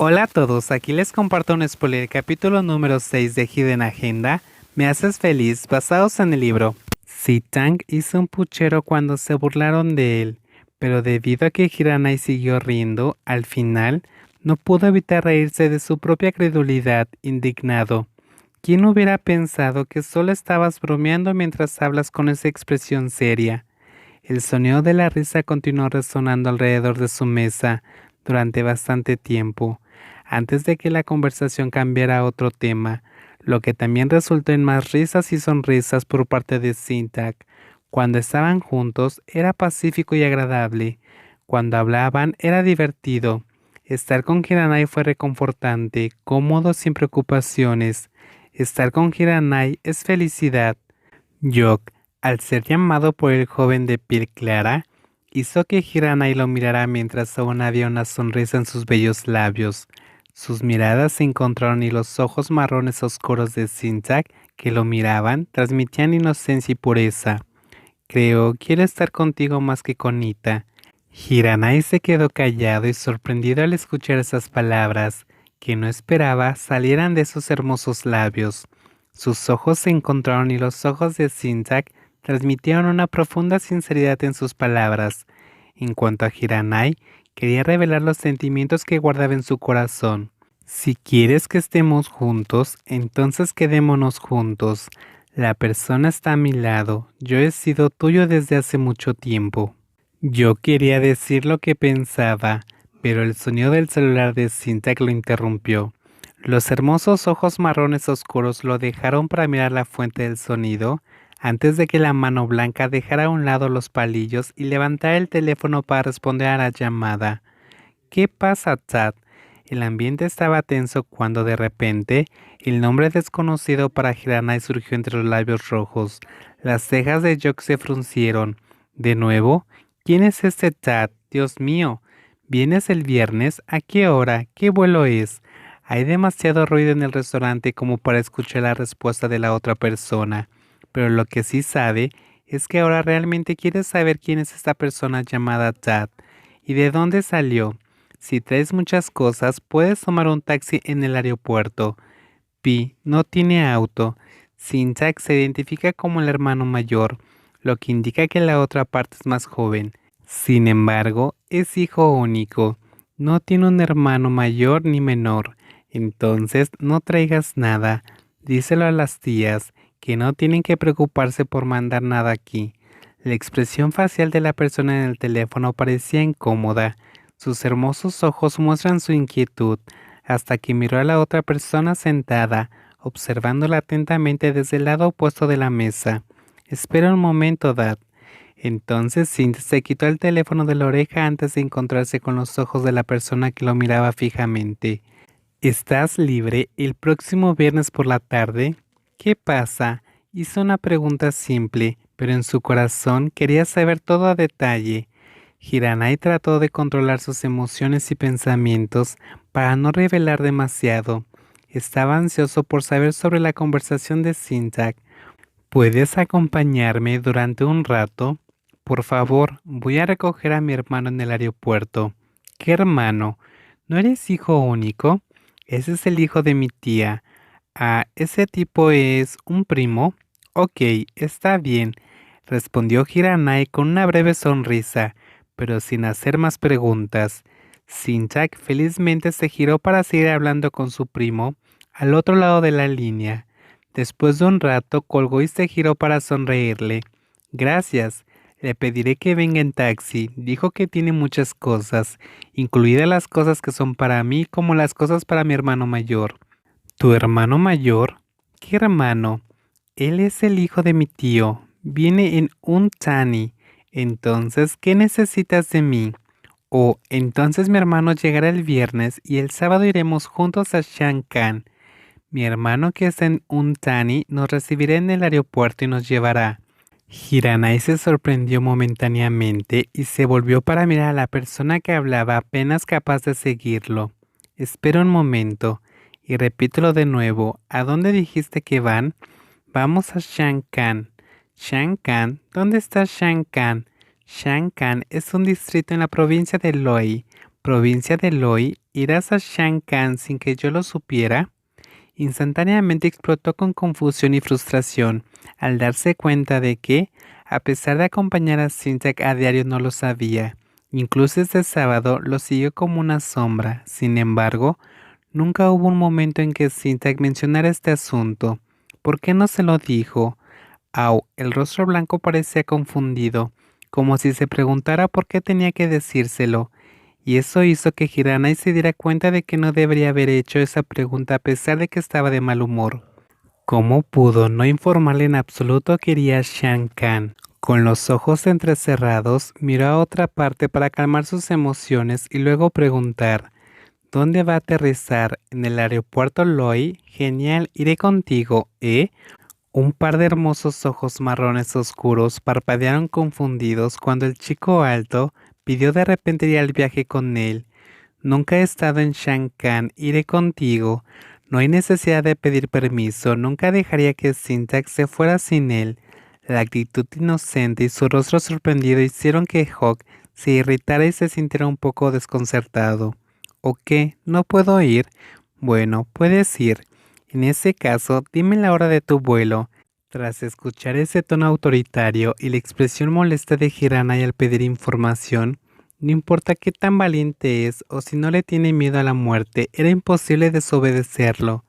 Hola a todos, aquí les comparto un spoiler, capítulo número 6 de Hidden Agenda. Me haces feliz, basados en el libro. Si-Tang hizo un puchero cuando se burlaron de él, pero debido a que Hiranai siguió riendo, al final no pudo evitar reírse de su propia credulidad, indignado. ¿Quién hubiera pensado que solo estabas bromeando mientras hablas con esa expresión seria? El sonido de la risa continuó resonando alrededor de su mesa durante bastante tiempo, antes de que la conversación cambiara a otro tema, lo que también resultó en más risas y sonrisas por parte de Sintak. Cuando estaban juntos era pacífico y agradable. Cuando hablaban era divertido. Estar con Hiranai fue reconfortante, cómodo sin preocupaciones. Estar con Hiranai es felicidad. Yok, al ser llamado por el joven de piel clara, hizo que Hiranai lo mirara mientras aún había una sonrisa en sus bellos labios. Sus miradas se encontraron y los ojos marrones oscuros de Sintak que lo miraban transmitían inocencia y pureza. Quiero estar contigo más que con Nita. Hiranai se quedó callado y sorprendido al escuchar esas palabras, que no esperaba salieran de sus hermosos labios. Sus ojos se encontraron y los ojos de Sintak transmitieron una profunda sinceridad en sus palabras. En cuanto a Hiranai, quería revelar los sentimientos que guardaba en su corazón. Si quieres que estemos juntos, entonces quedémonos juntos. La persona está a mi lado. Yo he sido tuyo desde hace mucho tiempo. Yo quería decir lo que pensaba, pero el sonido del celular de Sintak lo interrumpió. Los hermosos ojos marrones oscuros lo dejaron para mirar la fuente del sonido, antes de que la mano blanca dejara a un lado los palillos y levantara el teléfono para responder a la llamada. ¿Qué pasa, Tad? El ambiente estaba tenso cuando de repente el nombre desconocido para Hiranai surgió entre los labios rojos. Las cejas de Yok se fruncieron. ¿De nuevo? ¿Quién es este Tad? Dios mío. ¿Vienes el viernes? ¿A qué hora? ¿Qué vuelo es? Hay demasiado ruido en el restaurante como para escuchar la respuesta de la otra persona. Pero lo que sí sabe es que ahora realmente quiere saber quién es esta persona llamada Tad y de dónde salió. Si traes muchas cosas, puedes tomar un taxi en el aeropuerto. Pi no tiene auto. Sintak se identifica como el hermano mayor, lo que indica que la otra parte es más joven. Sin embargo, es hijo único. No tiene un hermano mayor ni menor. Entonces no traigas nada. Díselo a las tías, que no tienen que preocuparse por mandar nada aquí. La expresión facial de la persona en el teléfono parecía incómoda. Sus hermosos ojos muestran su inquietud, hasta que miró a la otra persona sentada, observándola atentamente desde el lado opuesto de la mesa. Espera un momento, Dad. Entonces Cindy se quitó el teléfono de la oreja antes de encontrarse con los ojos de la persona que lo miraba fijamente. ¿Estás libre el próximo viernes por la tarde? ¿Qué pasa? Hizo una pregunta simple, pero en su corazón quería saber todo a detalle. Hiranai trató de controlar sus emociones y pensamientos para no revelar demasiado. Estaba ansioso por saber sobre la conversación de Sintak. ¿Puedes acompañarme durante un rato? Por favor, voy a recoger a mi hermano en el aeropuerto. ¿Qué hermano? ¿No eres hijo único? Ese es el hijo de mi tía. Ah, ¿ese tipo es un primo? Ok, está bien, respondió Hiranai con una breve sonrisa, pero sin hacer más preguntas. Sintak felizmente se giró para seguir hablando con su primo al otro lado de la línea. Después de un rato colgó y se giró para sonreírle. Gracias. Le pediré que venga en taxi. Dijo que tiene muchas cosas, incluidas las cosas que son para mí como las cosas para mi hermano mayor. ¿Tu hermano mayor? ¿Qué hermano? Él es el hijo de mi tío. Viene en un Tani. Entonces, ¿qué necesitas de mí? Oh, entonces mi hermano llegará el viernes y el sábado iremos juntos a Shankan. Mi hermano que está en Untani nos recibirá en el aeropuerto y nos llevará. Hiranai se sorprendió momentáneamente y se volvió para mirar a la persona que hablaba apenas capaz de seguirlo. Espera un momento y repítelo de nuevo. ¿A dónde dijiste que van? Vamos a Shankan. Shankan, ¿dónde está Shankan? Shankan es un distrito en la provincia de Loi. Provincia de Loi ¿Irás a Shankan sin que yo lo supiera? Instantáneamente explotó con confusión y frustración al darse cuenta de que, a pesar de acompañar a Sintak a diario, no lo sabía. Incluso ese sábado lo siguió como una sombra. Sin embargo, nunca hubo un momento en que Sintak mencionara este asunto. ¿Por qué no se lo dijo? Au, el rostro blanco parecía confundido, como si se preguntara por qué tenía que decírselo, y eso hizo que Hiranai se diera cuenta de que no debería haber hecho esa pregunta a pesar de que estaba de mal humor. ¿Cómo pudo no informarle en absoluto que iría a Shankan? Con los ojos entrecerrados, miró a otra parte para calmar sus emociones y luego preguntar, ¿dónde va a aterrizar? ¿En el aeropuerto Loi? Genial, iré contigo, ¿eh? Un par de hermosos ojos marrones oscuros parpadearon confundidos cuando el chico alto pidió de repente ir al viaje con él. Nunca he estado en Shankan, iré contigo. No hay necesidad de pedir permiso, nunca dejaría que Syntax se fuera sin él. La actitud inocente y su rostro sorprendido hicieron que Hawk se irritara y se sintiera un poco desconcertado. ¿O qué? ¿No puedo ir? Bueno, puedes ir. En ese caso, dime la hora de tu vuelo. Tras escuchar ese tono autoritario y la expresión molesta de Hiranai al pedir información, no importa qué tan valiente es o si no le tiene miedo a la muerte, era imposible desobedecerlo.